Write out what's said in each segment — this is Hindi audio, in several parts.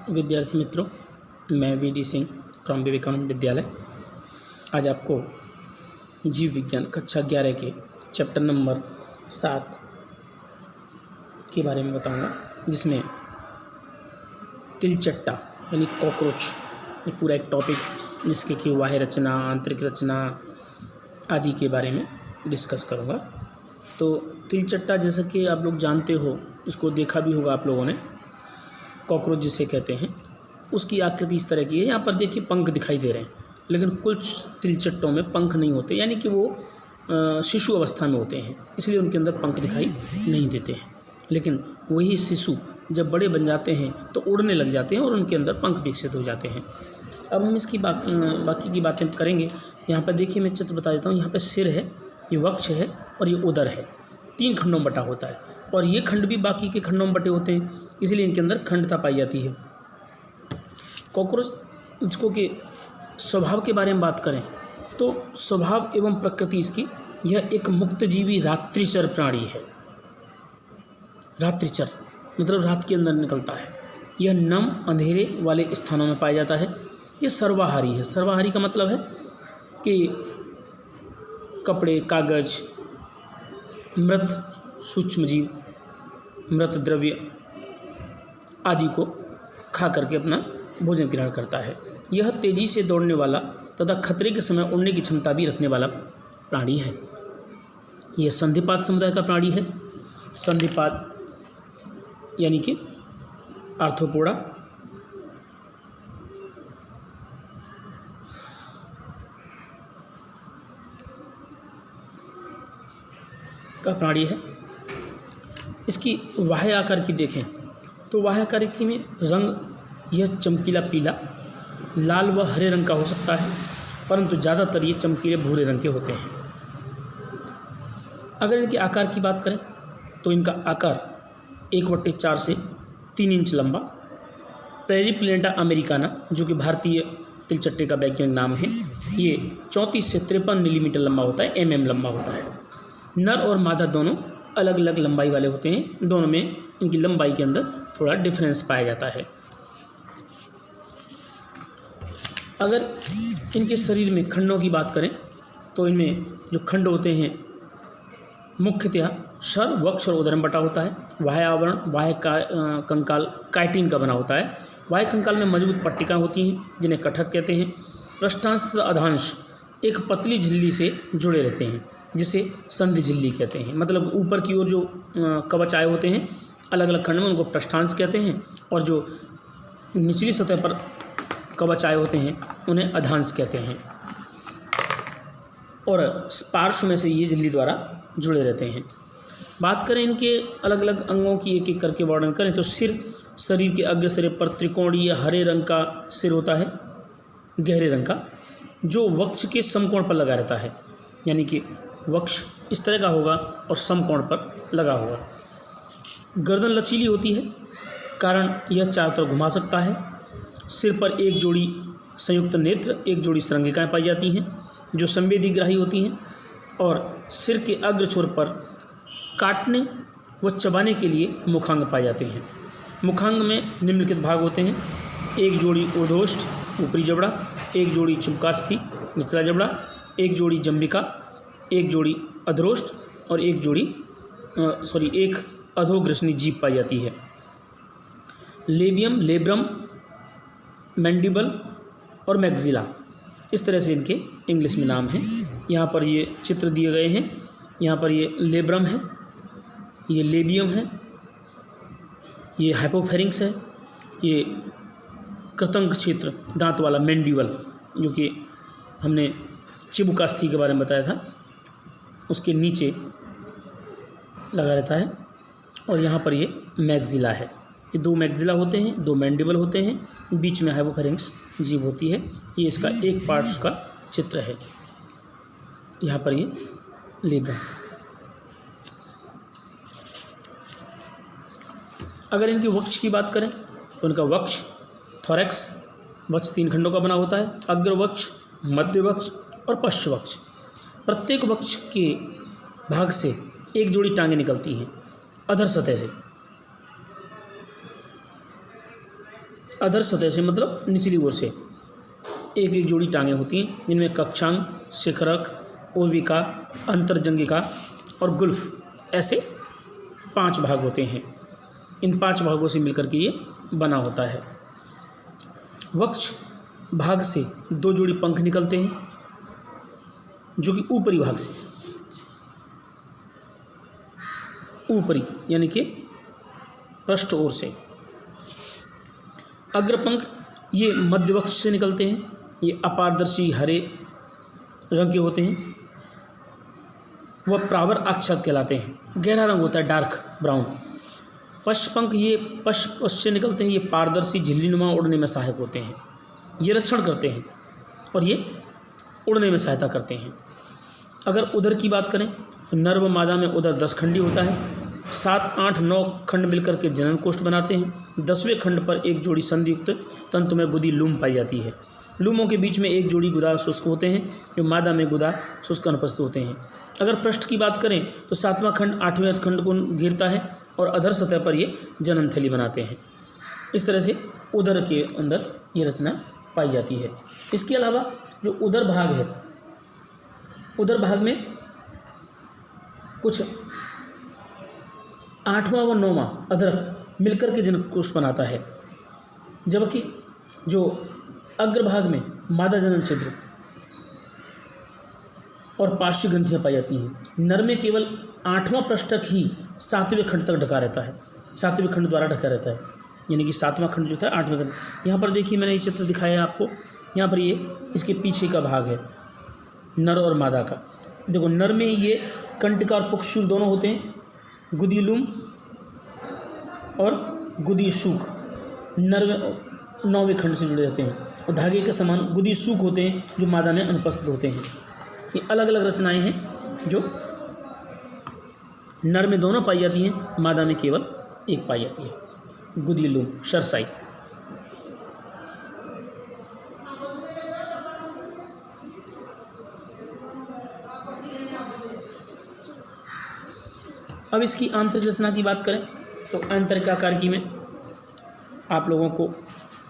विद्यार्थी मित्रों, मैं वीडी सिंह फ्रॉम विवेकानंद विद्यालय आज आपको जीव विज्ञान कक्षा 11 के चैप्टर नंबर 7 के बारे में बताऊंगा, जिसमें तिलचट्टा यानी कॉकरोच ये पूरा एक टॉपिक जिसके कि बाह्य रचना, आंतरिक रचना आदि के बारे में डिस्कस करूंगा। तो तिलचट्टा जैसा कि आप लोग जानते हो, इसको देखा भी होगा आप लोगों ने, कॉकरोच जिसे कहते हैं, उसकी आकृति इस तरह की है। यहाँ पर देखिए पंख दिखाई दे रहे हैं, लेकिन कुछ तिलचट्टों में पंख नहीं होते, यानी कि वो शिशु अवस्था में होते हैं, इसलिए उनके अंदर पंख दिखाई नहीं देते हैं। लेकिन वही शिशु जब बड़े बन जाते हैं तो उड़ने लग जाते हैं और उनके अंदर पंख विकसित हो जाते हैं। अब हम इसकी बाकी की बातें करेंगे। यहाँ पर देखिए, मैं चित्र बता देता हूँ। यहाँ पर सिर है, ये वक्ष है और ये उदर है। 3 खंडों में बटा होता है और ये खंड भी बाकी के खंडों में बटे होते हैं, इसलिए इनके अंदर खंडता पाई जाती है। कॉकरोच इसको के स्वभाव के बारे में बात करें तो स्वभाव एवं प्रकृति इसकी, यह एक मुक्तजीवी रात्रिचर प्राणी है। रात्रिचर मतलब रात के अंदर निकलता है। यह नम अंधेरे वाले स्थानों में पाया जाता है। यह सर्वाहारी है। सर्वाहारी का मतलब है कि कपड़े, कागज, मृत सूक्ष्मजीव, मृत द्रव्य आदि को खा करके अपना भोजन ग्रहण करता है। यह तेजी से दौड़ने वाला तथा खतरे के समय उड़ने की क्षमता भी रखने वाला प्राणी है। यह संधिपात समुदाय का प्राणी है। संधिपात यानी कि आर्थ्रोपोडा का प्राणी है। इसकी बाह्य आकार की देखें तो बाह्य आकार की में रंग यह चमकीला पीला, लाल व हरे रंग का हो सकता है, परंतु ज़्यादातर ये चमकीले भूरे रंग के होते हैं। अगर इनके आकार की बात करें तो इनका आकार 1/4 से 3 इंच लंबा, पेरिप्लेटा अमेरिकाना जो कि भारतीय तिलचट्टे का वैज्ञानिक नाम है, ये 34 से 53 मिलीमीटर लंबा होता है, लंबा होता है। नर और मादा दोनों अलग अलग लंबाई वाले होते हैं। दोनों में इनकी लंबाई के अंदर थोड़ा डिफरेंस पाया जाता है। अगर इनके शरीर में खंडों की बात करें तो इनमें जो खंड होते हैं मुख्यतः सर, वक्ष और उदर में बटा होता है। बाह्य आवरण बाह्य कंकाल काइटिन का बना होता है। बाह्य कंकाल में मजबूत पट्टिकाएं होती हैं जिन्हें कटक कहते हैं। पृष्ठांश तथा अधांश एक पतली झिल्ली से जुड़े रहते हैं जिसे संधि झिल्ली कहते हैं। मतलब ऊपर की ओर जो कवच आए होते हैं अलग अलग खंड में, उनको पृष्ठांश कहते हैं, और जो निचली सतह पर कवच आए होते हैं उन्हें अधांश कहते हैं। और पार्श्व में से ये झिल्ली द्वारा जुड़े रहते हैं। बात करें इनके अलग अलग अंगों की एक एक करके वर्णन करें तो सिर, शरीर के अग्र सिरे पर त्रिकोणीय हरे रंग का सिर होता है, गहरे रंग का, जो वक्ष के समकोण पर लगा रहता है। यानी कि वक्ष इस तरह का होगा और समकोण पर लगा होगा। गर्दन लचीली होती है, कारण यह चारों तरफ घुमा सकता है। सिर पर एक जोड़ी संयुक्त नेत्र, एक जोड़ी श्रृंगिकाएँ पाई जाती हैं जो संवेदीग्राही होती हैं, और सिर के अग्र छोर पर काटने व चबाने के लिए मुखांग पाए जाते हैं। मुखांग में निम्नलिखित भाग होते हैं: एक जोड़ी ऊर्ध्वोष्ठ ऊपरी जबड़ा, एक जोड़ी चुबकास्थि निचला जबड़ा, एक जोड़ी जंबिका, एक जोड़ी अधरोष्ठ और एक अधोग्रसनी जीभ पाई जाती है। लेबियम, लेब्रम, मैंडिबल और मैक्सिला, इस तरह से इनके इंग्लिश में नाम हैं। यहाँ पर ये चित्र दिए गए हैं। यहाँ पर ये लेब्रम है, ये लेबियम है, ये हाइपोफेरिंक्स है, ये कृतंक क्षेत्र दांत वाला मैंडिबल जो कि हमने चिबुकास्थि के बारे में बताया था, उसके नीचे लगा रहता है, और यहाँ पर ये मैक्सिला है। ये 2 मैक्सिला होते हैं, 2 मैंडिबल होते हैं, बीच में हाइपोफेरिंक्स जीभ होती है। ये इसका एक पार्ट का चित्र है। यहाँ पर ये लेब्रम। अगर इनकी वक्ष की बात करें तो इनका वक्ष, थोरैक्स, वक्ष 3 खंडों का बना होता है: अग्रवक्ष, मध्य वक्ष और पश्च वक्ष। प्रत्येक वक्ष के भाग से एक जोड़ी टांगें निकलती हैं अधर सतह से। अधर सतह से मतलब निचली ओर से एक एक जोड़ी टांगें होती हैं, जिनमें कक्षांग, शिखरक, ओविका, अंतर्जंगिका और गुल्फ ऐसे 5 भाग होते हैं। इन 5 भागों से मिलकर के ये बना होता है। वक्ष भाग से 2 जोड़ी पंख निकलते हैं, जो कि ऊपरी भाग से, ऊपरी यानी कि पृष्ठ ओर से। अग्रपंख ये मध्य वक्ष से निकलते हैं। ये अपारदर्शी हरे रंग के होते हैं। वह प्रावर आच्छाद कहलाते हैं। गहरा रंग होता है, डार्क ब्राउन। पश्चपंख ये पश्च से निकलते हैं। ये पारदर्शी झिल्लीनुमा उड़ने में सहायक होते हैं। ये रक्षण करते हैं और ये उड़ने में सहायता करते हैं। अगर उदर की बात करें तो नर व मादा में उदर 10 खंडी होता है। 7, 8, 9 खंड मिलकर के जनन कोष्ठ बनाते हैं। 10वें खंड पर एक जोड़ी संधियुक्त तंतु में गुदी लूम पाई जाती है। लूमों के बीच में एक जोड़ी गुदा शुष्क होते हैं, जो मादा में गुदा शुष्क अनुपस्थित होते हैं। अगर पृष्ठ की बात करें तो 7वां खंड 8वें खंड को घेरता है और अधर सतह पर ये जनन थैली बनाते हैं। इस तरह से उदर के अंदर ये रचना पाई जाती है। इसके अलावा जो उदर भाग है, उदर भाग में कुछ 8वां व 9वां अधरक मिलकर के जनन कोष्ठ बनाता है, जबकि जो अग्रभाग में मादा जनन छिद्र और पार्श्व ग्रंथियाँ पाई जाती हैं। नर में केवल 8वां पृष्ठक ही 7वें खंड तक ढका रहता है, 7वें खंड द्वारा ढका रहता है, यानी कि 7वां खंड जो था 8वें खंड। यहाँ पर देखिए मैंने ये चित्र दिखाया है आपको। यहाँ पर ये इसके पीछे का भाग है नर और मादा का। देखो नर में ये कंटिका और पुक्षशूल दोनों होते हैं। गुदीलूम और गुदी सूख नर में 9वें खंड से जुड़े रहते हैं और धागे के समान गुदी सूख होते हैं, जो मादा में अनुपस्थित होते हैं। ये अलग अलग रचनाएं हैं जो नर में दोनों पाई जाती हैं, मादा में केवल एक पाई जाती है, गुदीलूम शरसाई। अब इसकी आंतरिक रचना की बात करें तो आंतरिकाकार में आप लोगों को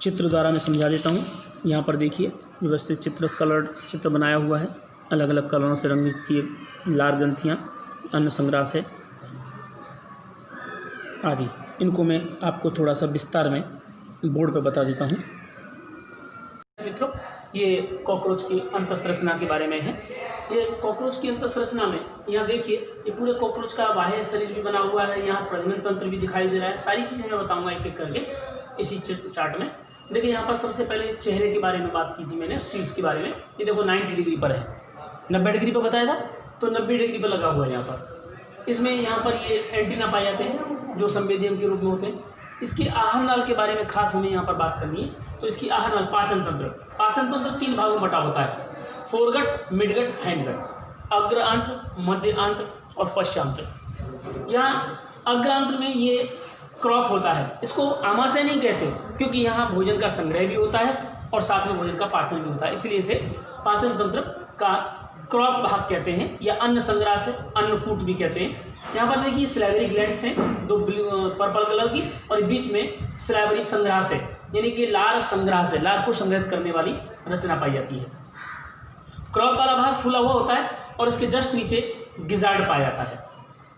चित्र द्वारा मैं समझा देता हूँ। यहाँ पर देखिए व्यवस्थित चित्र बनाया हुआ है, अलग अलग कलरों से रंगित किए लार ग्रंथियाँ, अन्न संग्रह से आदि। इनको मैं आपको थोड़ा सा विस्तार में बोर्ड पर बता देता हूँ। मित्रों, ये कॉकरोच की अंतःसंरचना के बारे में है। ये कॉकरोच की अंतःसंरचना में यहाँ देखिए, ये पूरे कॉकरोच का बाह्य शरीर भी बना हुआ है, यहाँ प्रजनन तंत्र भी दिखाई दे रहा है। सारी चीज़ें मैं बताऊंगा एक एक करके इसी चार्ट में। देखिए यहाँ पर सबसे पहले चेहरे के बारे में बात की थी मैंने, शीर्ष के बारे में। ये देखो 90 डिग्री पर है, 90 डिग्री पर बताया था, तो 90 डिग्री पर लगा हुआ है यहाँ पर। इसमें यहाँ पर ये एंटीना पाए जाते हैं जो संवेदी अंग के रूप में होते हैं। इसकी आहार नाल के बारे में खास हमें यहाँ पर बात करनी है। तो इसकी आहार नाल पाचन तंत्र 3 भागों में बटा होता है, फोरगट, मिडगट, हैंडगट। अग्र आंत्र, मध्य आंत्र और पश्चांत्र। यहाँ अग्रांत्र में ये क्रॉप होता है, इसको आमाशय नहीं कहते क्योंकि यहाँ भोजन का संग्रह भी होता है और साथ में भोजन का पाचन भी होता है, इसलिए इसे पाचन तंत्र का क्रॉप भाग कहते हैं, या अन्न संग्रह से अन्नकूट भी कहते हैं। यहाँ पर देखिए स्लाइवरी ग्लैंड्स हैं 2 पर्पल कलर की, और बीच में स्लाइवरी संग्रह से यानी कि लार संग्रह से, लार को संग्रहित करने वाली रचना पाई जाती है। क्रॉप वाला भाग फूला हुआ होता है और इसके जस्ट नीचे गिजार्ड पाया जाता है।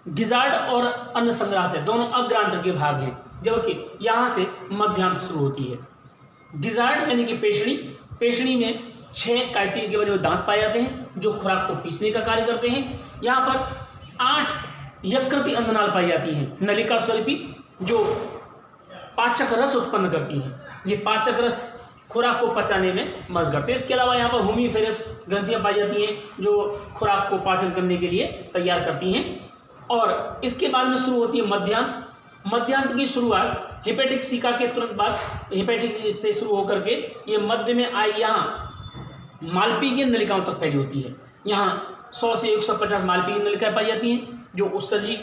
गिजार्ड और अन्न संग्रह से दोनों अग्रांत्र के भाग हैं, जबकि यहाँ से मध्यांत्र शुरू होती है। गिजार्ड यानी कि पेशणी में 6 काइटिल के बने हुए दांत पाए जाते हैं जो खुराक को पीसने का कार्य करते हैं। यहाँ पर 8 यकृति अंधनाल पाई जाती हैं, नलिका स्वरूपी, जो पाचक रस उत्पन्न करती हैं। ये पाचक रस खुराक को पचाने में मदद करते हैं। इसके अलावा यहाँ पर होमीफेरस ग्रंथियाँ पाई जाती हैं जो खुराक को पाचन करने के लिए तैयार करती हैं। और इसके बाद में शुरू होती है मध्यांत की शुरुआत हेपेटिक सिका के तुरंत बाद, हेपेटिक से शुरू होकर के ये मध्य में आई यहाँ मालपीय नलिकाओं तक फैली होती है। यहाँ 100 से 150 मालपीय नलिकाएं पाई जाती हैं जो उत्सर्जी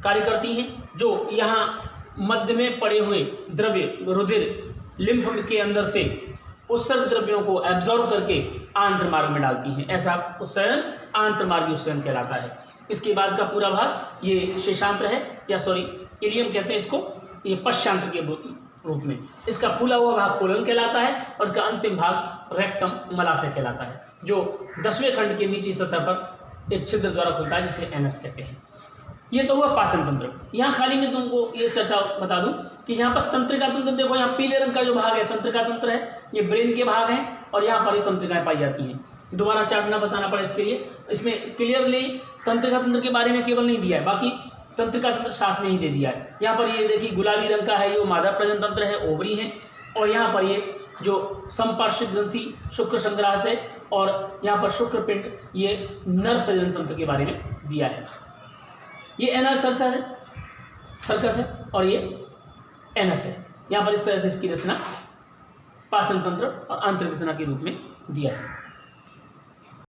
कार्य करती हैं, जो यहाँ मध्य में पड़े हुए द्रव्य रुधिर लिम्फ के अंदर से उत्सर्ग द्रव्यों को एब्जॉर्ब करके आंत्रमार्ग में डालती हैं। ऐसा उत्सर्जन आंत्रमार्गी उत्सर्जन कहलाता है। इसके बाद का पूरा भाग ये शेषांत्र है, या सॉरी इलियम कहते हैं इसको, ये पश्चांत्र के रूप में। इसका फूला हुआ भाग कोलन कहलाता है और इसका अंतिम भाग रेक्टम मलाशय कहलाता है, जो 10वें खंड के नीचे सतह पर एक छिद्र द्वारा खुलता है, जिसे एनस कहते हैं। ये तो हुआ पाचन तंत्र। यहाँ खाली मैं तुमको ये चर्चा बता दूं कि यहाँ पर तंत्रिका तंत्र, देखो यहाँ पीले रंग का जो भाग है तंत्रिका तंत्र है, ये ब्रेन के भाग हैं और यहाँ पर ही तंत्रिकाएं पाई जाती हैं। दोबारा चार्ट ना बताना पड़े इसके लिए, इसमें क्लियरली तंत्रिका तंत्र के बारे में केवल नहीं दिया है, बाकी तंत्रिका तंत्र साथ में ही दे दिया है। यहाँ पर ये देखिए गुलाबी रंग का है, ये मादा प्रजनन तंत्र है, ओवरी है, और यहाँ पर ये जो संपार्श्विक ग्रंथि शुक्र संग्राहय और यहाँ पर शुक्र पिंड, ये नर प्रजनन तंत्र के बारे में दिया है। ये एनर सर्कस है और ये एनस है। यहाँ पर इस तरह से इसकी रचना पाचन तंत्र और आंतरिक रचना के रूप में दिया है।